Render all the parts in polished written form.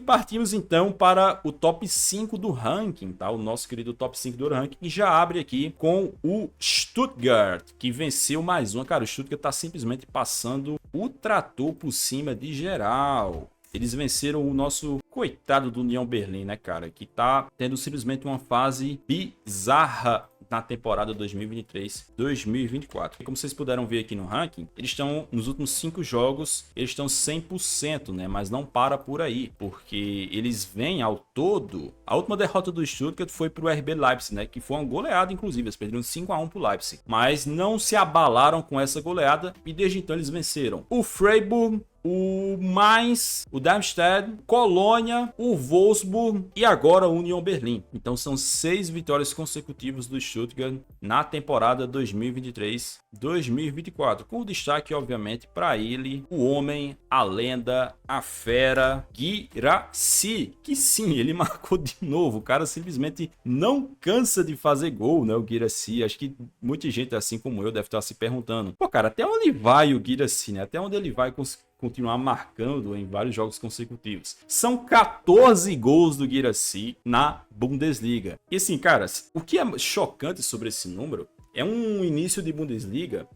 partimos então para o top 5 do ranking, tá? O nosso querido top 5 do ranking, e já abre aqui com o Stuttgart, que venceu mais uma. Cara, o Stuttgart tá simplesmente passando o trator por cima de geral. Eles venceram o nosso coitado do União Berlim, né, cara? Que tá tendo simplesmente uma fase bizarra na temporada 2023-2024. Como vocês puderam ver aqui no ranking, eles estão nos últimos 5 jogos, eles estão 100%, né? Mas não para por aí, porque eles vêm ao todo. A última derrota do Stuttgart foi pro RB Leipzig, né? Que foi uma goleada, inclusive. Eles perderam 5-1 pro Leipzig. Mas não se abalaram com essa goleada e desde então eles venceram o Freiburg, o Mainz, o Darmstadt, Colônia, o Wolfsburg e agora o União Berlim. Então são 6 vitórias consecutivas do Stuttgart na temporada 2023-2024. Com o destaque, obviamente, para ele, o homem, a lenda, a fera, Guirassy. Que sim, ele marcou de novo. O cara simplesmente não cansa de fazer gol, né? O Guirassy. Acho que muita gente, assim como eu, deve estar se perguntando: pô, cara, até onde vai o Guirassy, né? Até onde ele vai continuar marcando em vários jogos consecutivos. São 14 gols do Guirassy na Bundesliga. E assim, caras, o que é chocante sobre esse número é um início de Bundesliga,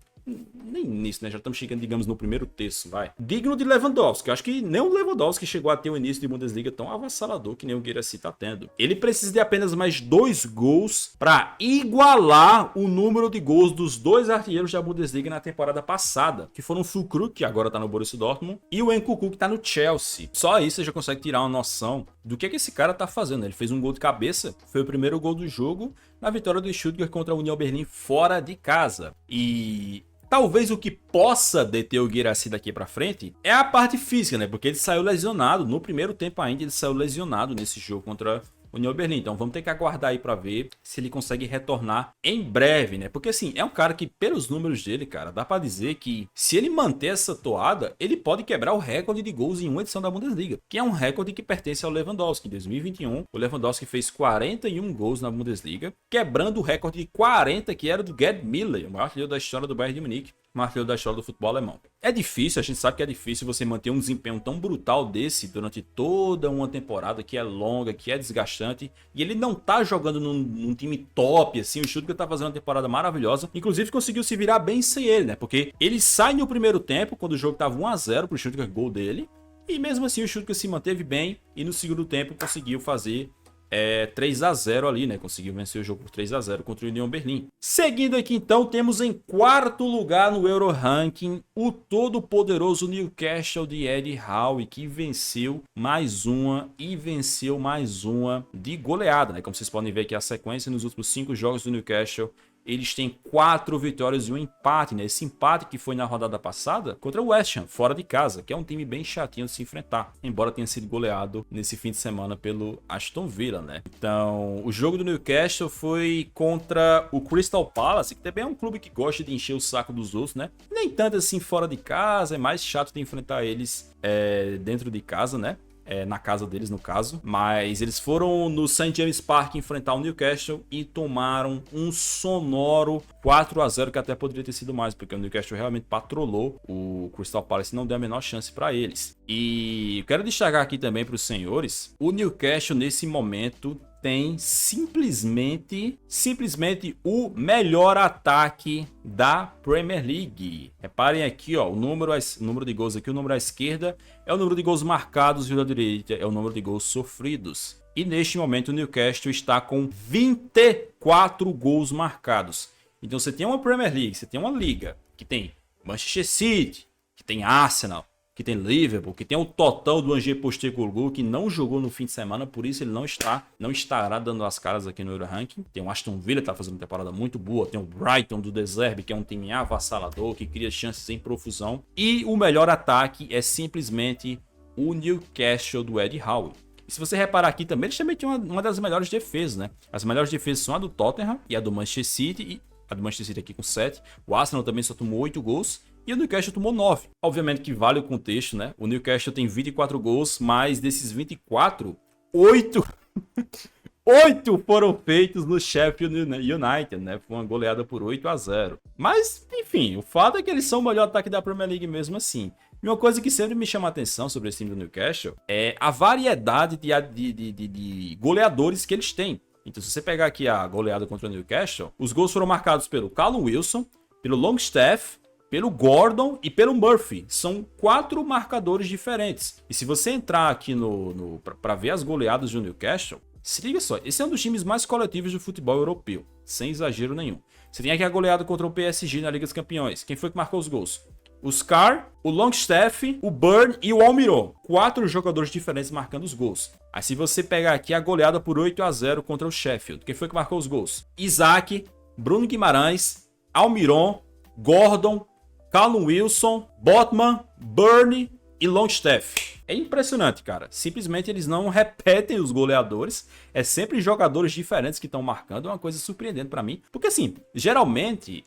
nem início, né? Já estamos chegando, digamos, no primeiro terço, vai. Digno de Lewandowski. Eu acho que nem o Lewandowski chegou a ter um início de Bundesliga tão avassalador que nem o Guirassy tá tendo. Ele precisa de apenas mais 2 gols para igualar o número de gols dos 2 artilheiros da Bundesliga na temporada passada, que foram o Füllkrug, que agora tá no Borussia Dortmund, e o Nkunku, que tá no Chelsea. Só isso você já consegue tirar uma noção do que esse cara tá fazendo. Ele fez um gol de cabeça, foi o primeiro gol do jogo na vitória do Stuttgart contra a União Berlim fora de casa. E talvez o que possa deter o Guirassy daqui pra frente é a parte física, né? Porque ele saiu lesionado. No primeiro tempo ainda, ele saiu lesionado nesse jogo contra o União Berlim. Então vamos ter que aguardar aí pra ver se ele consegue retornar em breve, né? Porque assim, é um cara que, pelos números dele, cara, dá pra dizer que se ele manter essa toada, ele pode quebrar o recorde de gols em uma edição da Bundesliga, que é um recorde que pertence ao Lewandowski. Em 2021, o Lewandowski fez 41 gols na Bundesliga, quebrando o recorde de 40 que era do Gerd Müller, o maior artilheiro da história do Bayern de Munique, o artilheiro da história do futebol alemão. É difícil, a gente sabe que é difícil você manter um desempenho tão brutal desse durante toda uma temporada que é longa, que é desgastante, e ele não tá jogando num time top, assim. O Stuttgart tá fazendo uma temporada maravilhosa, inclusive conseguiu se virar bem sem ele, né? Porque ele sai no primeiro tempo, quando o jogo tava 1-0 pro Stuttgart, gol dele, e mesmo assim o Stuttgart se manteve bem, e no segundo tempo conseguiu fazer 3-0 ali, né? Conseguiu vencer o jogo por 3-0 contra o União Berlim. Seguindo aqui, então, temos em quarto lugar no Euro Ranking o todo-poderoso Newcastle de Eddie Howe, que venceu mais uma e venceu mais uma de goleada, né? Como vocês podem ver aqui a sequência, nos últimos 5 jogos do Newcastle, eles têm 4 vitórias e um empate, né? Esse empate que foi na rodada passada contra o West Ham, fora de casa, que é um time bem chatinho de se enfrentar, embora tenha sido goleado nesse fim de semana pelo Aston Villa, né? Então, o jogo do Newcastle foi contra o Crystal Palace, que também é um clube que gosta de encher o saco dos outros, né? Nem tanto assim fora de casa, é mais chato de enfrentar eles dentro de casa, né? Na casa deles, no caso. Mas eles foram no St. James Park enfrentar o Newcastle e tomaram um sonoro 4-0, que até poderia ter sido mais, porque o Newcastle realmente patrolou o Crystal Palace e não deu a menor chance para eles. E quero destacar aqui também para os senhores, o Newcastle nesse momento tem simplesmente o melhor ataque da Premier League. Reparem aqui, ó, o número de gols aqui, o número à esquerda é o número de gols marcados e o da direita é o número de gols sofridos. E neste momento o Newcastle está com 24 gols marcados. Então você tem uma Premier League, você tem uma liga que tem Manchester City, que tem Arsenal, que tem Liverpool, que tem o total do Ange Postecoglou, que não jogou no fim de semana, por isso ele não estará dando as caras aqui no Euro Ranking. Tem o Aston Villa, que tá fazendo uma temporada muito boa, tem o Brighton do De Zerbi, que é um time avassalador, que cria chances em profusão, e o melhor ataque é simplesmente o Newcastle do Eddie Howe. E se você reparar aqui também, eles também tinham uma das melhores defesas, né? As melhores defesas são a do Tottenham e a do Manchester City, e a do Manchester City aqui com 7. O Arsenal também só tomou 8 gols. E o Newcastle tomou 9. Obviamente que vale o contexto, né? O Newcastle tem 24 gols, mas desses 24, 8 foram feitos no Sheffield United, né? Foi uma goleada por 8-0. Mas, enfim, o fato é que eles são o melhor ataque da Premier League mesmo assim. E uma coisa que sempre me chama a atenção sobre esse time do Newcastle é a variedade de goleadores que eles têm. Então, se você pegar aqui a goleada contra o Newcastle, os gols foram marcados pelo Callum Wilson, pelo Longstaff, pelo Gordon e pelo Murphy. São 4 marcadores diferentes. E se você entrar aqui para ver as goleadas do Newcastle, se liga só, esse é um dos times mais coletivos do futebol europeu, sem exagero nenhum. Você tem aqui a goleada contra o PSG na Liga dos Campeões. Quem foi que marcou os gols? O Scar, o Longstaff, o Burn e o Almiron. 4 jogadores diferentes marcando os gols. Aí se você pegar aqui a goleada por 8-0 contra o Sheffield, quem foi que marcou os gols? Isaac, Bruno Guimarães, Almiron, Gordon, Callum Wilson, Botman, Burn e Longstaff. É impressionante, cara. Simplesmente eles não repetem os goleadores. É sempre jogadores diferentes que estão marcando. É uma coisa surpreendente pra mim. Porque assim, geralmente,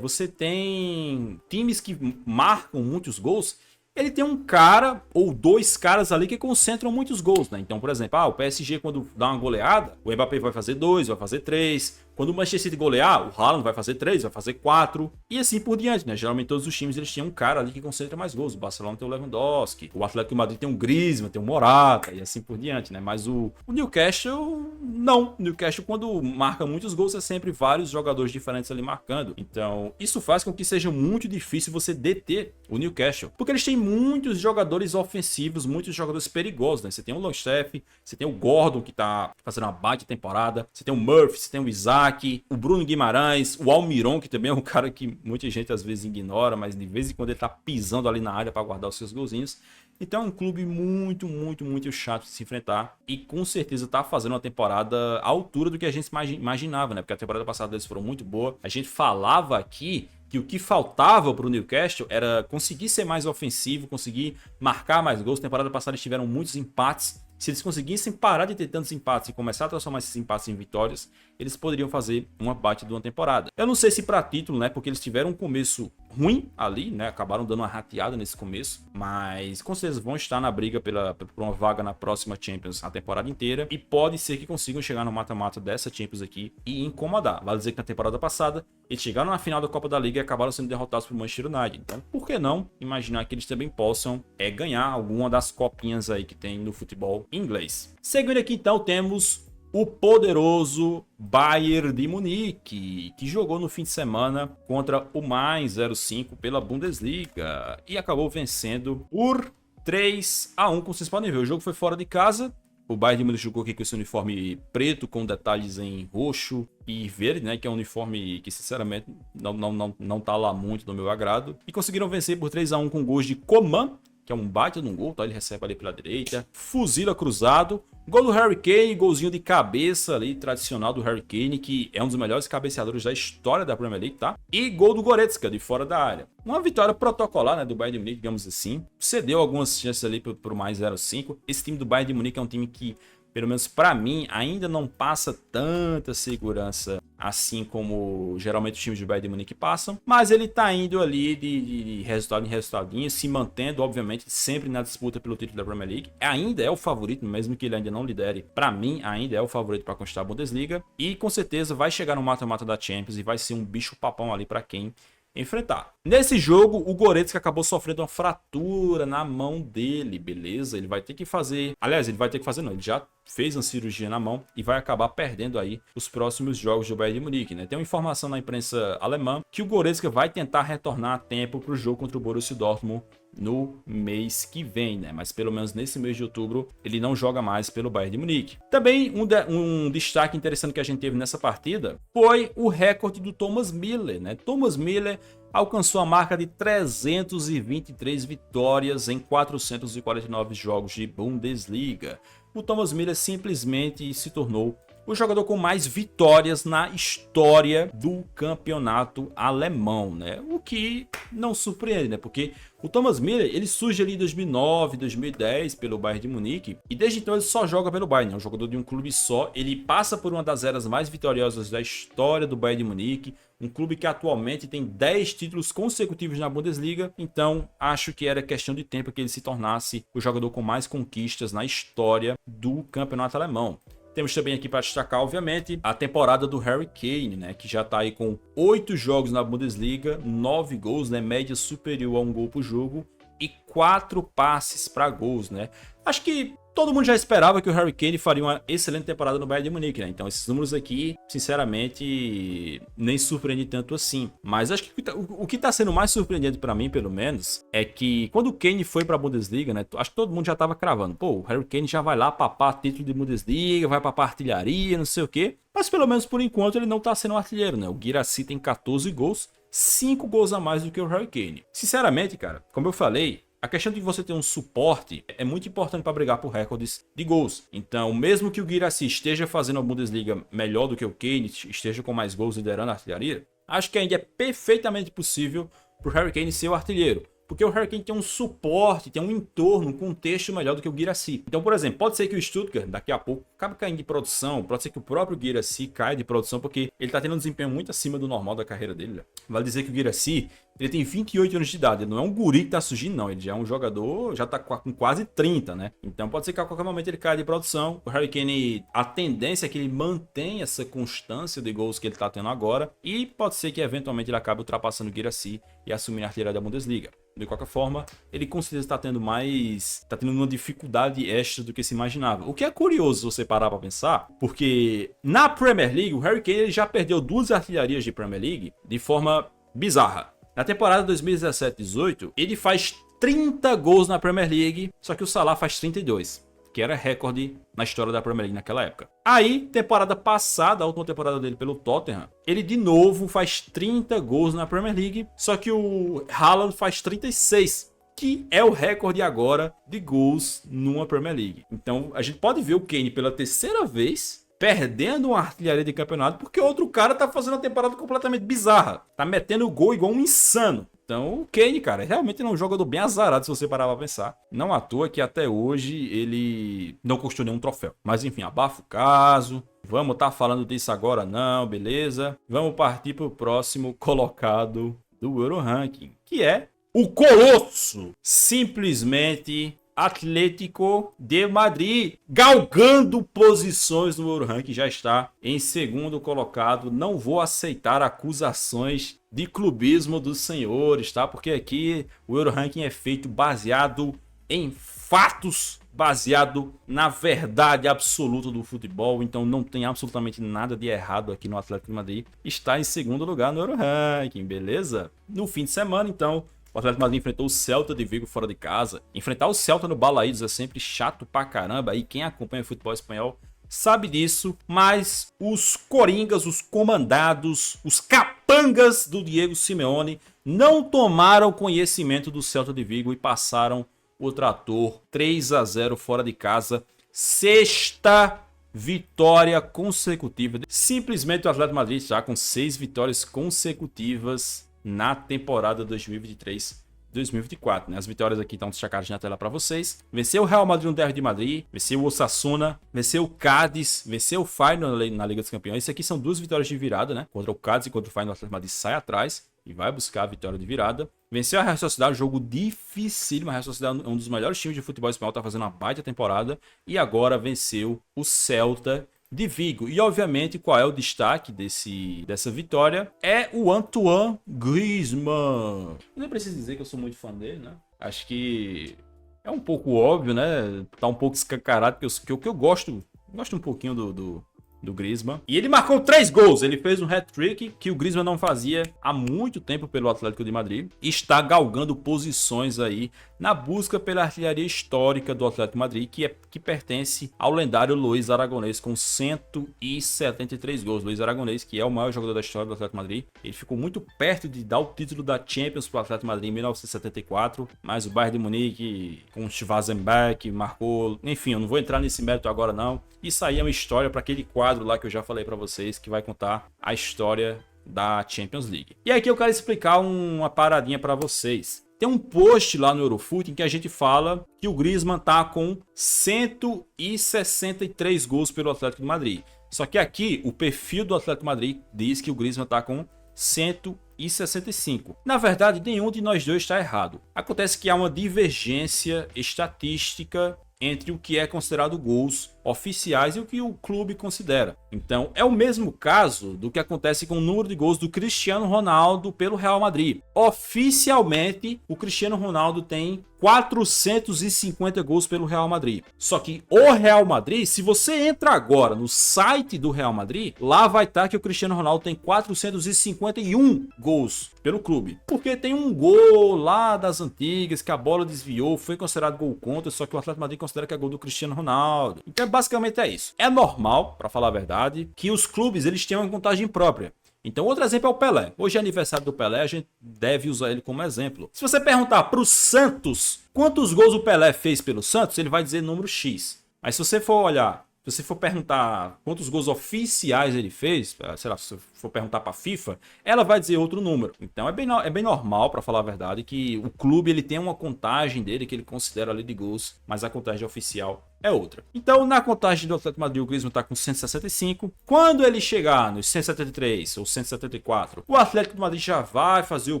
você tem times que marcam muitos gols. Ele tem um cara ou 2 caras ali que concentram muitos gols, né? Então, por exemplo, o PSG quando dá uma goleada, o Mbappé vai fazer 2, vai fazer 3. Quando o Manchester City golear, o Haaland vai fazer 3, vai fazer 4. E assim por diante, né? Geralmente todos os times eles têm um cara ali que concentra mais gols. O Barcelona tem o Lewandowski, o Atlético de Madrid tem um Griezmann, tem um Morata e assim por diante, né? Mas o Newcastle, não. O Newcastle quando marca muitos gols é sempre vários jogadores diferentes ali marcando. Então isso faz com que seja muito difícil você deter o Newcastle. Porque eles têm muitos jogadores ofensivos, muitos jogadores perigosos, né? Você tem o Longstaff, você tem o Gordon que tá fazendo uma baita temporada, você tem o Murphy, você tem o Isaac, o Bruno Guimarães, o Almiron, que também é um cara que muita gente às vezes ignora, mas de vez em quando ele tá pisando ali na área para guardar os seus golzinhos. Então é um clube muito chato de se enfrentar e com certeza tá fazendo uma temporada à altura do que a gente imaginava, né? Porque a temporada passada deles foram muito boa. A gente falava aqui que o que faltava para o Newcastle era conseguir ser mais ofensivo, conseguir marcar mais gols. Na temporada passada eles tiveram muitos empates. Se eles conseguissem parar de ter tantos empates e começar a transformar esses empates em vitórias, eles poderiam fazer uma baita de uma temporada. Eu não sei se para título, né? Porque eles tiveram um começo ruim ali, né? Acabaram dando uma rateada nesse começo, mas com certeza vão estar na briga por uma vaga na próxima Champions a temporada inteira e pode ser que consigam chegar no mata-mata dessa Champions aqui e incomodar. Vale dizer que na temporada passada eles chegaram na final da Copa da Liga e acabaram sendo derrotados por Manchester United. Então, por que não imaginar que eles também possam ganhar alguma das copinhas aí que tem no futebol inglês? Seguindo aqui, então, temos o poderoso Bayern de Munique, que jogou no fim de semana contra o Mainz 05 pela Bundesliga e acabou vencendo por 3-1, como vocês podem ver. O jogo foi fora de casa. O Bayern de Munique jogou aqui com esse uniforme preto com detalhes em roxo e verde, né? Que é um uniforme que, sinceramente, não tá lá muito no meu agrado. E conseguiram vencer por 3-1 com gols de Coman, que é um baita de um gol, tá? Ele recebe ali pela direita, fuzila cruzado, gol do Harry Kane, golzinho de cabeça ali, tradicional do Harry Kane, que é um dos melhores cabeceadores da história da Premier League, tá? E gol do Goretzka, de fora da área. Uma vitória protocolar, né, do Bayern de Munique, digamos assim. Cedeu algumas chances ali pro mais 0-5. Esse time do Bayern de Munique é um time que, pelo menos para mim, ainda não passa tanta segurança assim como geralmente os times do Bayern de Munique passam, mas ele tá indo ali de resultado em resultadinho, se mantendo, obviamente, sempre na disputa pelo título da Premier League. Ainda é o favorito, mesmo que ele ainda não lidere. Para mim, ainda é o favorito para conquistar a Bundesliga e com certeza vai chegar no mata-mata da Champions e vai ser um bicho-papão ali para quem enfrentar. Nesse jogo, o Goretzka acabou sofrendo uma fratura na mão dele, beleza? Ele vai ter que fazer... Aliás, ele vai ter que fazer não, ele já fez uma cirurgia na mão e vai acabar perdendo aí os próximos jogos do Bayern de Munique, né? Tem uma informação na imprensa alemã que o Goretzka vai tentar retornar a tempo para o jogo contra o Borussia Dortmund no mês que vem, né? Mas pelo menos nesse mês de outubro ele não joga mais pelo Bayern de Munique. Também um destaque interessante que a gente teve nessa partida foi o recorde do Thomas Müller, né? Thomas Müller alcançou a marca de 323 vitórias em 449 jogos de Bundesliga. O Thomas Müller simplesmente se tornou o jogador com mais vitórias na história do campeonato alemão, né? O que não surpreende, né? Porque o Thomas Müller, ele surge ali em 2009, 2010 pelo Bayern de Munique e desde então ele só joga pelo Bayern, é um jogador de um clube só. Ele passa por uma das eras mais vitoriosas da história do Bayern de Munique, um clube que atualmente tem 10 títulos consecutivos na Bundesliga, então acho que era questão de tempo que ele se tornasse o jogador com mais conquistas na história do campeonato alemão. Temos também aqui para destacar, obviamente, a temporada do Harry Kane, né, que já está aí com 8 jogos na Bundesliga, 9 gols, né, média superior a um gol por jogo, 4 passes para gols, né? Acho que todo mundo já esperava que o Harry Kane faria uma excelente temporada no Bayern de Munique, né? Então esses números aqui, sinceramente, nem surpreende tanto assim. Mas acho que o que tá sendo mais surpreendente para mim, pelo menos, é que quando o Kane foi para a Bundesliga, né? Acho que todo mundo já tava cravando. Pô, o Harry Kane já vai lá papar título de Bundesliga, vai papar artilharia, não sei o quê. Mas pelo menos por enquanto ele não tá sendo um artilheiro, né? O Guirassy tem 14 gols, 5 gols a mais do que o Harry Kane. Sinceramente, cara, como eu falei, a questão de você ter um suporte é muito importante para brigar por recordes de gols. Então, mesmo que o Guirassy esteja fazendo a Bundesliga melhor do que o Kane, esteja com mais gols liderando a artilharia, acho que ainda é perfeitamente possível para o Harry Kane ser o artilheiro. Porque o Harry Kane tem um suporte, tem um entorno, um contexto melhor do que o Guirassy. Então, por exemplo, pode ser que o Stuttgart, daqui a pouco, acabe caindo de produção. Pode ser que o próprio Guirassy caia de produção, porque ele tá tendo um desempenho muito acima do normal da carreira dele, né? Vale dizer que o Guirassy, ele tem 28 anos de idade. Ele não é um guri que tá surgindo, não. Ele já é um jogador, já tá com quase 30, né? Então pode ser que a qualquer momento ele caia de produção. O Harry Kane, a tendência é que ele mantenha essa constância de gols que ele tá tendo agora. E pode ser que eventualmente ele acabe ultrapassando o Guirassy e assumindo a artilharia da Bundesliga. De qualquer forma, ele com certeza está tendo uma dificuldade extra do que se imaginava. O que é curioso se você parar para pensar, porque na Premier League, o Harry Kane já perdeu 2 artilharias de Premier League de forma bizarra. Na temporada 2017-18, ele faz 30 gols na Premier League, só que o Salah faz 32. Que era recorde na história da Premier League naquela época. Aí, temporada passada, a última temporada dele pelo Tottenham, ele de novo faz 30 gols na Premier League, só que o Haaland faz 36, que é o recorde agora de gols numa Premier League. Então, a gente pode ver o Kane pela terceira vez perdendo uma artilharia de campeonato, porque outro cara tá fazendo uma temporada completamente bizarra. Tá metendo gol igual um insano. Então, o Kane, cara, realmente não é um jogador bem azarado, se você parar pra pensar. Não à toa que até hoje ele não custou nenhum troféu. Mas enfim, abafa o caso. Vamos estar falando disso agora não, beleza? Vamos partir pro próximo colocado do Euro Ranking, que é o Colosso. Simplesmente Atlético de Madrid, galgando posições no Euro Ranking, já está em segundo colocado. Não vou aceitar acusações de clubismo dos senhores, tá? Porque aqui o Euro Ranking é feito baseado em fatos, baseado na verdade absoluta do futebol. Então não tem absolutamente nada de errado aqui no Atlético de Madrid. Está em segundo lugar no Euro Ranking, beleza? No fim de semana, então, o Atlético de Madrid enfrentou o Celta de Vigo fora de casa. Enfrentar o Celta no Balaídos é sempre chato pra caramba. E quem acompanha o futebol espanhol sabe disso. Mas os coringas, os comandados, os capangas do Diego Simeone não tomaram conhecimento do Celta de Vigo e passaram o trator 3-0 fora de casa. Sexta vitória consecutiva. Simplesmente o Atlético de Madrid já com 6 vitórias consecutivas na temporada 2023-2024, né? As vitórias aqui estão destacadas na tela para vocês. Venceu o Real Madrid no Derby de Madrid, venceu o Osasuna, venceu o Cádiz, venceu o Feyenoord na Liga dos Campeões. Isso aqui são 2 vitórias de virada, né? Contra o Cádiz e contra o Feyenoord, o Atlético de Madrid sai atrás e vai buscar a vitória de virada. Venceu a Real Sociedade, um jogo dificílimo. A Real Sociedade é um dos melhores times de futebol espanhol, tá fazendo uma baita temporada. E agora venceu o Celta de Vigo. E obviamente qual é o destaque dessa vitória? É o Antoine Griezmann. Eu não preciso dizer que eu sou muito fã dele, né? Acho que é um pouco óbvio, né? Tá um pouco escancarado, porque eu gosto um pouquinho do Griezmann. E ele marcou 3 gols. Ele fez um hat-trick que o Griezmann não fazia há muito tempo pelo Atlético de Madrid. E está galgando posições aí na busca pela artilharia histórica do Atlético de Madrid, que pertence ao lendário Luiz Aragonês, com 173 gols. Luiz Aragonês, que é o maior jogador da história do Atlético de Madrid. Ele ficou muito perto de dar o título da Champions para o Atlético de Madrid em 1974, mas o Bayern de Munique, com o Schwarzenbeck, marcou... Enfim, eu não vou entrar nesse mérito agora não. Isso aí é uma história para aquele quadro lá que eu já falei para vocês, que vai contar a história da Champions League. E aqui eu quero explicar uma paradinha para vocês. Tem um post lá no Eurofoot em que a gente fala que o Griezmann tá com 163 gols pelo Atlético de Madrid. Só que aqui o perfil do Atlético de Madrid diz que o Griezmann tá com 165. Na verdade, nenhum de nós dois está errado. Acontece que há uma divergência estatística entre o que é considerado gols oficiais e o que o clube considera. Então, é o mesmo caso do que acontece com o número de gols do Cristiano Ronaldo pelo Real Madrid. Oficialmente, o Cristiano Ronaldo tem 450 gols pelo Real Madrid. Só que o Real Madrid, se você entra agora no site do Real Madrid, lá vai estar que o Cristiano Ronaldo tem 451 gols pelo clube. Porque tem um gol lá das antigas que a bola desviou, foi considerado gol contra, só que o Atlético Madrid considera que é gol do Cristiano Ronaldo. Então, basicamente é isso. É normal, para falar a verdade, que os clubes eles tenham uma contagem própria. Então, outro exemplo é o Pelé. Hoje é aniversário do Pelé, a gente deve usar ele como exemplo. Se você perguntar para o Santos quantos gols o Pelé fez pelo Santos, ele vai dizer número X. Mas se você for olhar, se você for perguntar quantos gols oficiais ele fez, sei lá, se você for perguntar para a FIFA, ela vai dizer outro número. Então é bem normal, para falar a verdade, que o clube ele tem uma contagem dele que ele considera ali de gols, mas a contagem oficial é outra. Então, na contagem do Atlético Madrid, o Griezmann está com 165. Quando ele chegar nos 173 ou 174, o Atlético de Madrid já vai fazer o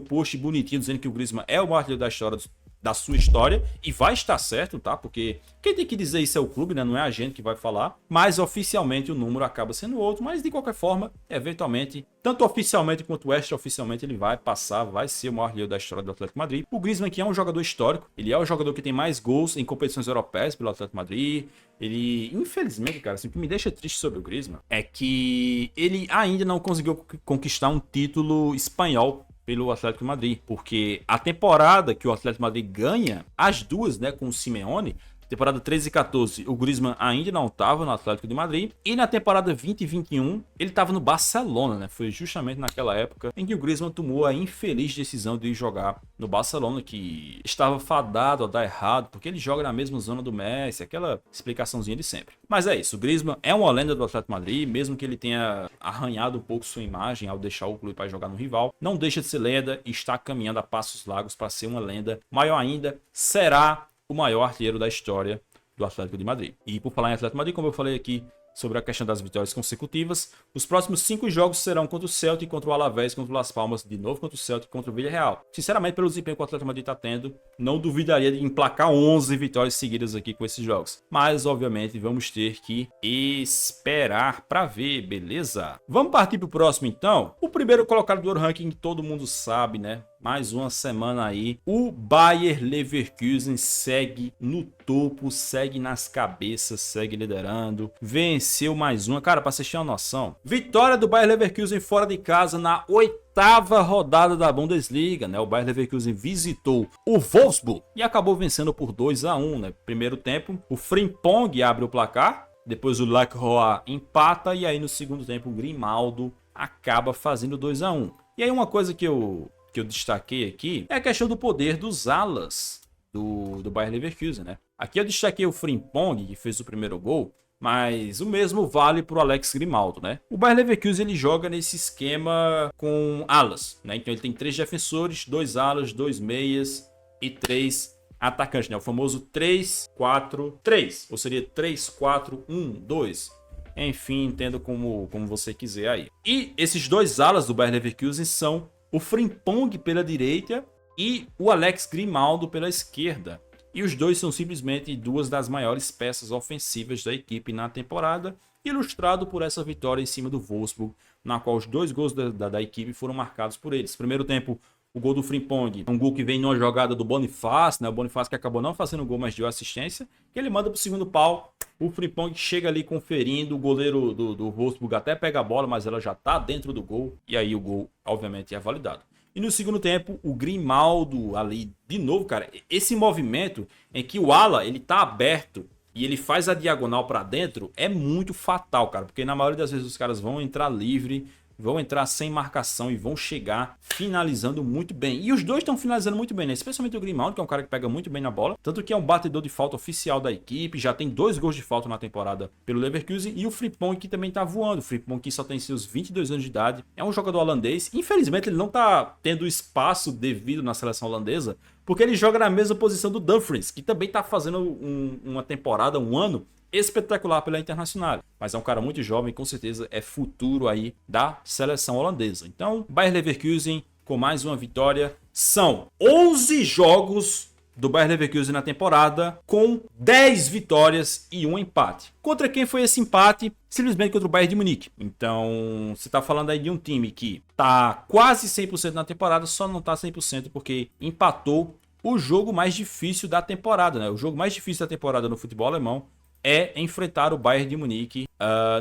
post bonitinho dizendo que o Griezmann é o maior artilheiro da história da sua história, e vai estar certo, tá? Porque quem tem que dizer isso é o clube, né? Não é a gente que vai falar, mas oficialmente o número acaba sendo outro, mas de qualquer forma, eventualmente, tanto oficialmente quanto extraoficialmente, ele vai passar, vai ser o maior artilheiro da história do Atlético Madrid. O Griezmann, que é um jogador histórico, ele é o jogador que tem mais gols em competições europeias pelo Atlético Madrid. Ele, infelizmente, cara, assim, o que me deixa triste sobre o Griezmann é que ele ainda não conseguiu conquistar um título espanhol pelo Atlético de Madrid, porque a temporada que o Atlético de Madrid ganha, as duas, né, com o Simeone, temporada 13 e 14, o Griezmann ainda não estava no Atlético de Madrid, e na temporada 20 e 21, ele estava no Barcelona, né? Foi justamente naquela época em que o Griezmann tomou a infeliz decisão de jogar no Barcelona, que estava fadado a dar errado, porque ele joga na mesma zona do Messi, aquela explicaçãozinha de sempre. Mas é isso, o Griezmann é uma lenda do Atlético de Madrid, mesmo que ele tenha arranhado um pouco sua imagem ao deixar o clube para jogar no rival, não deixa de ser lenda e está caminhando a passos largos para ser uma lenda. Maior ainda, será o maior artilheiro da história do Atlético de Madrid. E por falar em Atlético de Madrid, como eu falei aqui sobre a questão das vitórias consecutivas, os próximos 5 jogos serão contra o Celtic, contra o Alavés, contra o Las Palmas, de novo contra o Celtic, contra o Villarreal. Sinceramente, pelo desempenho que o Atlético de Madrid está tendo, não duvidaria de emplacar 11 vitórias seguidas aqui com esses jogos. Mas, obviamente, vamos ter que esperar para ver, beleza? Vamos partir para o próximo, então? O primeiro colocado do World Ranking, todo mundo sabe, né? Mais uma semana aí, o Bayer Leverkusen segue no topo, segue nas cabeças, segue liderando, venceu mais uma. Cara, para vocês terem uma noção, vitória do Bayer Leverkusen fora de casa na 8ª rodada da Bundesliga, né? O Bayer Leverkusen visitou o Wolfsburg e acabou vencendo por 2-1, né? Primeiro tempo, o Frimpong abre o placar, depois o Lacroix empata e aí no segundo tempo o Grimaldo acaba fazendo 2-1. E aí uma coisa que eu destaquei aqui é a questão do poder dos alas do Bayer Leverkusen, né? Aqui eu destaquei o Frimpong, que fez o primeiro gol, mas o mesmo vale para o Alex Grimaldo, né? O Bayer Leverkusen ele joga nesse esquema com alas, né? Então ele tem 3 defensores, 2 alas, 2 meias e 3 atacantes, né? O famoso 3-4-3, ou seria 3-4-1-2. Enfim, entenda como você quiser aí. E esses 2 alas do Bayer Leverkusen são o Frimpong pela direita e o Alex Grimaldo pela esquerda. E os dois são simplesmente 2 das maiores peças ofensivas da equipe na temporada, ilustrado por essa vitória em cima do Wolfsburg, na qual os 2 gols da equipe foram marcados por eles. Primeiro tempo, o gol do Frimpong, um gol que vem numa jogada do Bonifácio, né? O Bonifácio que acabou não fazendo gol, mas deu assistência, que ele manda para o segundo pau. O Frimpong chega ali conferindo, o goleiro do Wolfsburg até pega a bola, mas ela já está dentro do gol, e aí o gol, obviamente, é validado. E no segundo tempo, o Grimaldo ali, de novo, cara, esse movimento em que o ala, ele tá aberto e ele faz a diagonal para dentro, é muito fatal, cara, porque na maioria das vezes os caras vão entrar livre, vão entrar sem marcação e vão chegar finalizando muito bem. E os dois estão finalizando muito bem, né? Especialmente o Grimaldo, que é um cara que pega muito bem na bola. Tanto que é um batedor de falta oficial da equipe. Já tem 2 gols de falta na temporada pelo Leverkusen. E o Frimpong, que também tá voando. O Frimpong, que só tem seus 22 anos de idade. É um jogador holandês. Infelizmente, ele não tá tendo espaço devido na seleção holandesa, porque ele joga na mesma posição do Dumfries, que também tá fazendo uma temporada, um ano espetacular pela Internacional, mas é um cara muito jovem, com certeza é futuro aí da seleção holandesa. Então, Bayer Leverkusen com mais uma vitória. São 11 jogos do Bayer Leverkusen na temporada, com 10 vitórias e um empate. Contra quem foi esse empate? Simplesmente contra o Bayern de Munique. Então, você está falando aí de um time que está quase 100% na temporada, só não está 100% porque empatou o jogo mais difícil da temporada, né? O jogo mais difícil da temporada no futebol alemão é enfrentar o Bayern de Munique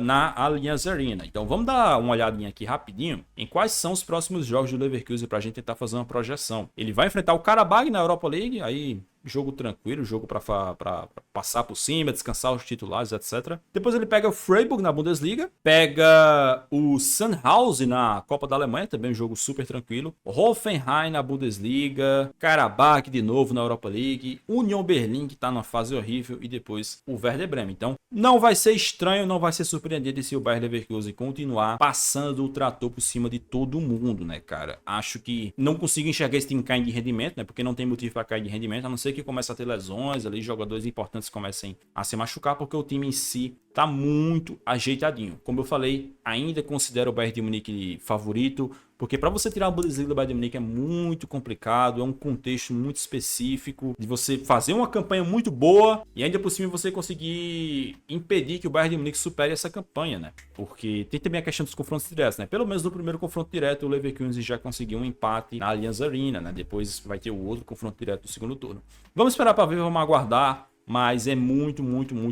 na Allianz Arena. Então vamos dar uma olhadinha aqui rapidinho em quais são os próximos jogos do Leverkusen para a gente tentar fazer uma projeção. Ele vai enfrentar o Karabag na Europa League, aí jogo tranquilo, jogo para passar por cima, descansar os titulares, etc. Depois ele pega o Freiburg na Bundesliga, pega o Sandhausen na Copa da Alemanha, também um jogo super tranquilo. Hoffenheim na Bundesliga, Karabag de novo na Europa League, Union Berlin que está numa fase horrível e depois o Werder Bremen. Então não vai ser estranho, não vai ser surpreendente se o Bayer Leverkusen continuar passando o trator por cima de todo mundo, né, cara? Acho que não consigo enxergar esse time caindo de rendimento, né? Porque não tem motivo para cair de rendimento, a não ser que comece a ter lesões ali, jogadores importantes comecem a se machucar, porque o time em si tá muito ajeitadinho. Como eu falei, ainda considero o Bayern de Munique favorito, porque para você tirar a Bundesliga do Bayern de Munique é muito complicado, é um contexto muito específico de você fazer uma campanha muito boa e ainda por cima você conseguir impedir que o Bayern de Munique supere essa campanha, né? Porque tem também a questão dos confrontos diretos, né? Pelo menos no primeiro confronto direto o Leverkusen já conseguiu um empate na Allianz Arena, né? Depois vai ter o outro confronto direto do segundo turno. Vamos esperar para ver, vamos aguardar. Mas é muito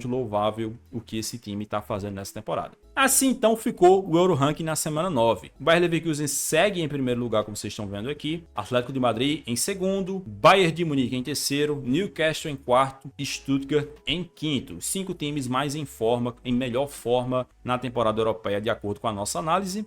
louvável o que esse time está fazendo nessa temporada. Assim então ficou o Euroranking na semana 9. O Bayer Leverkusen segue em primeiro lugar, como vocês estão vendo aqui. Atlético de Madrid em segundo, Bayern de Munique em terceiro, Newcastle em quarto e Stuttgart em quinto. 5 times mais em forma, em melhor forma na temporada europeia, de acordo com a nossa análise.